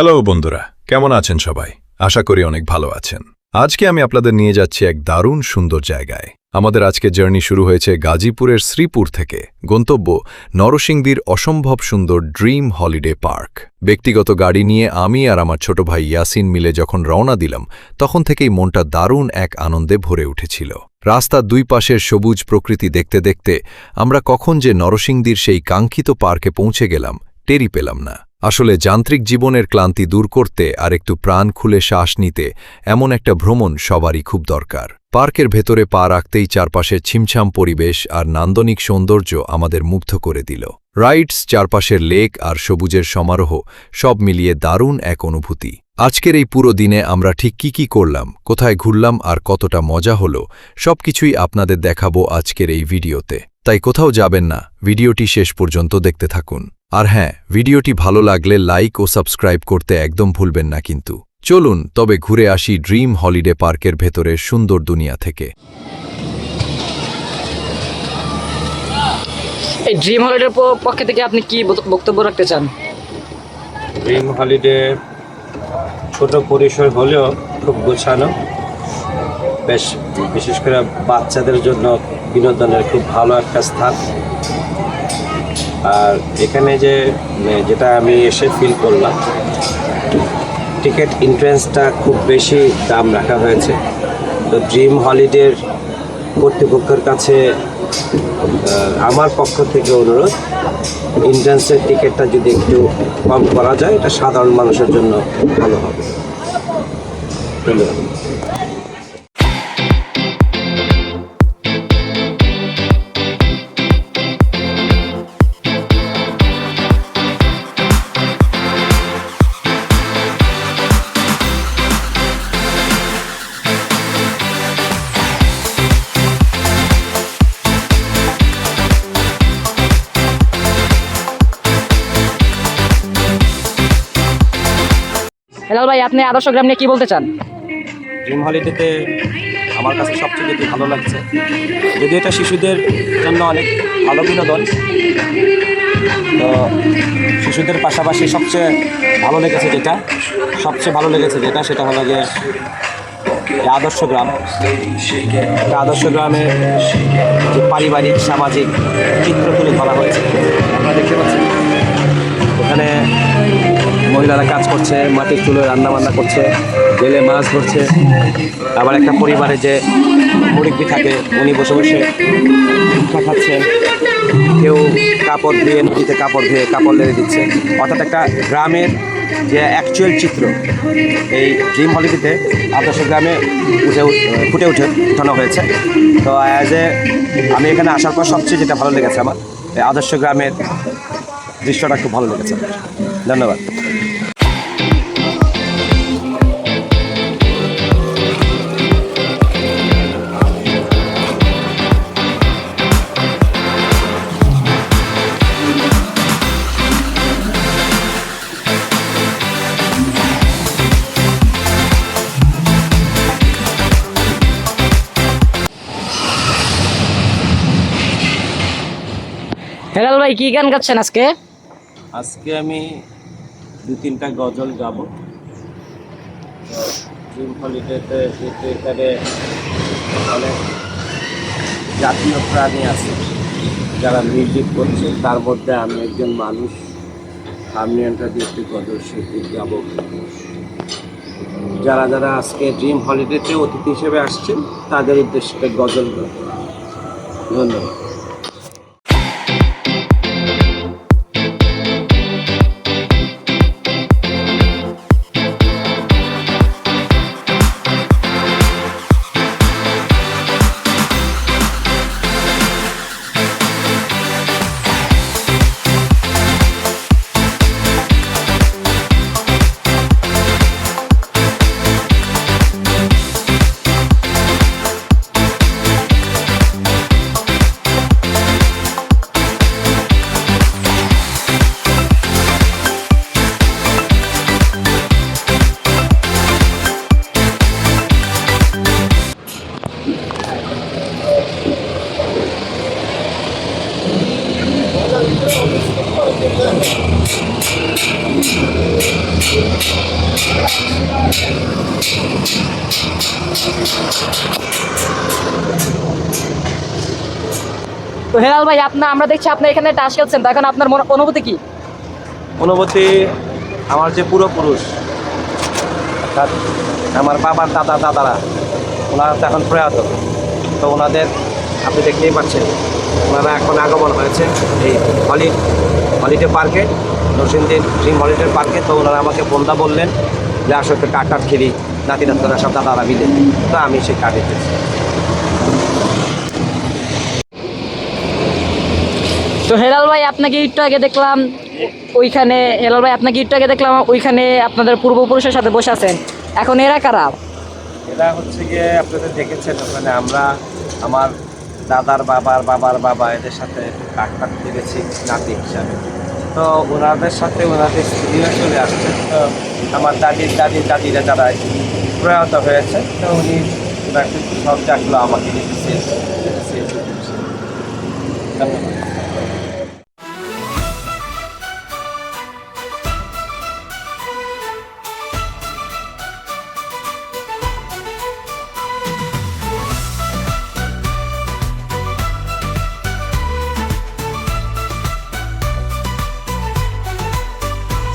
Hello বন্ধুরা, কেমন আছেন সবাই? আশা করি অনেক ভালো আছেন। আজকে আমি আপনাদের নিয়ে যাচ্ছি এক দারুণ সুন্দর জায়গায়। আমাদের আজকের জার্নি শুরু হয়েছে গাজীপুরের শ্রীপুর থেকে। গন্তব্য নরসিংদীর অসম্ভব সুন্দর ড্রিম হলিডে পার্ক। ব্যক্তিগত গাড়ি নিয়ে আমি আর আমার ছোট ভাই ইয়াসিন মিলে যখন রওনা দিলাম, তখন থেকেই মনটা দারুণ এক আনন্দে ভরে উঠেছিল। রাস্তার দুই পাশের সবুজ প্রকৃতি দেখতে দেখতে আমরা কখন যে নরসিংদীর সেই কাঙ্ক্ষিত পার্কে পৌঁছে গেলাম টেরই পেলাম না। আসলে যান্ত্রিক জীবনের ক্লান্তি দূর করতে আর একটু প্রাণ খুলে শ্বাস নিতে এমন একটা ভ্রমণ সবারই খুব দরকার। পার্কের ভেতরে পা রাখতেই চারপাশের ছিমছাম পরিবেশ আর নান্দনিক সৌন্দর্য আমাদের মুগ্ধ করে দিল। রাইডস, চারপাশের লেক আর সবুজের সমারোহ সব মিলিয়ে দারুণ এক অনুভূতি। আজকের এই পুরো দিনে আমরা ঠিক কি করলাম, কোথায় ঘুরলাম আর কতটা মজা হলো, সবকিছুই আপনাদের দেখাবো আজকের এই ভিডিওতে। তাই কোথাও যাবেন না, ভিডিওটি শেষ পর্যন্ত দেখতে থাকুন। আর হ্যাঁ, ভিডিওটি ভালো লাগলে লাইক ও সাবস্ক্রাইব করতে একদম ভুলবেন না কিন্তু। চলুন তবে ঘুরে আসি ড্রিম হলিডে পার্কের ভেতরের সুন্দর দুনিয়া থেকে। এই ড্রিম হলিডের পক্ষ থেকে আপনি কি বক্তব্য রাখতে চান? ড্রিম হলিডে ছোট পরিসর হলেও খুব গোছানো, বেশ বিশেষ করে বাচ্চাদের জন্য বিনোদনের খুব ভালো একটা স্থান। আর এখানে যেটা আমি এসে ফিল করলাম, টিকিট এন্ট্রেন্সটা খুব বেশি দাম রাখা হয়েছে। তো ড্রিম হলিডের কর্তৃপক্ষের কাছে আমার পক্ষ থেকে অনুরোধ, এন্ট্রেন্সের টিকিটটা যদি একটু কম করা যায়, এটা সাধারণ মানুষের জন্য ভালো হবে। ধন্যবাদ। হেলাল ভাই, আপনি আদর্শ গ্রাম নিয়ে কি বলতে চান? ড্রিম হলিডেতে আমার কাছে সবচেয়ে যেটি ভালো লাগছে, যদি এটা শিশুদের জন্য অনেক ভালো বিনোদন, তো শিশুদের পাশাপাশি সবচেয়ে ভালো লেগেছে যেটা সেটা হলো যে আদর্শ গ্রাম। আদর্শ গ্রামে যে পারিবারিক সামাজিক চিত্র তুলে ধরা হয়েছে, আপনারা দেখতে পাচ্ছেন। ওখানে মহিলারা কাজ করছে, মাটির চুলোয় রান্নাবান্না করছে, জেলে মাছ ধরছে। আবার একটা পরিবারে যে মুরব্বি থাকে, উনি বসে বসে ভিক্ষা খাচ্ছেন। কেউ কাপড় ধুয়ে, নদীতে কাপড় ধুয়ে কাপড় লেগে দিচ্ছে। অর্থাৎ একটা গ্রামের যে অ্যাকচুয়াল চিত্র এই ড্রিম হলিডেতে আদর্শ গ্রামে ফুটে উঠানো হয়েছে। তো আমি এখানে আসার পর সবচেয়ে যেটা ভালো লেগেছে আমার, এই আদর্শ গ্রামের দৃশ্যটা খুব ভালো লেগেছে। ধন্যবাদ। হেলাল ভাই, কি গান গাচ্ছেন আজকে? আজকে আমি 2-3টা গজল গাব। ড্রিম হলিডেতে এখানে অনেক জাতীয় প্রাণী আছে যারা মিউজিক করছে, তার মধ্যে আমি একজন মানুষ, হারমোনিয়ামটা দিয়ে একটি গজল শিল্পী গাব। যারা আজকে ড্রিম হলিডেতে অতিথি হিসেবে আসছেন, তাদের উদ্দেশ্যে গজল গাব। ধন্যবাদ। তো হেলাল ভাই আমরা দেখছি আপনি এখানে তাস খেলছেন, তো এখন আপনার অনুভূতি কি? অনুভূতি, আমার যে পূর্বপুরুষ অর্থাৎ আমার বাবার দাদারা, ওনারা তো এখন প্রয়াত, তো ওনাদের আপনি দেখতেই পাচ্ছেন ওনারা এখন আগমন হয়েছে এই হলিডে পার্কে, নরসিংদীর ড্রিম হলিডে পার্কে। তো ওনারা আমাকে বন্ধা বললেন যে আসলে একটু কাঠ খেলি, নাতি নাতরা সব দাদারা মিলে, তো আমি সেই কাঠ এসেছি। তো হেলাল ভাই আপনাকে একটু আগে দেখলাম ওইখানে আপনাদের পূর্বপুরুষের সাথে বসে আছেন, এখন এরা কারা? এটা হচ্ছে গিয়ে আপনাদের দেখেছেন ওখানে আমরা আমার দাদার বাবার বাবা এদের সাথে কাঠ খেলেছি নাতি হিসাবে। তো ওনাদের সাথে ওনাদের স্ত্রীরা চলে আসছে, তো আমার দাদিরা যারা প্রয়াত হয়েছে, তো উনি সব জাগলো আমাকে দিতেছে। ধন্যবাদ।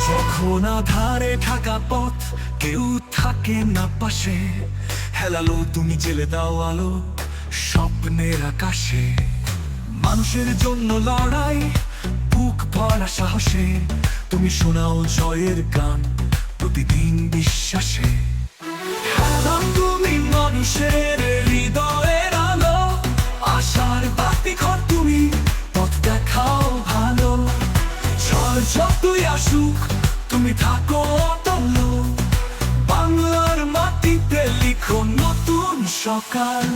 যখন আধারে ঢাকা পথ, কেউ থাকে না পাশে, হেলালো তুমি জেলে দাও আলো স্বপ্নের আকাশে। মানুষের জন্য লড়াই, বুক ভরা সাহসে, তুমি শোনাও জয়ের গান প্রতিদিন বিশ্বাসে। হেলাল তুমি মানুষের হৃদয়ের আলো, আশার বাতি ঘর তুমি, পথ দেখাও ভালো। ঝড় যতই আসুক তুমি থাকো অটল, বাংলার মাটিতে লিখো নতুন সকাল।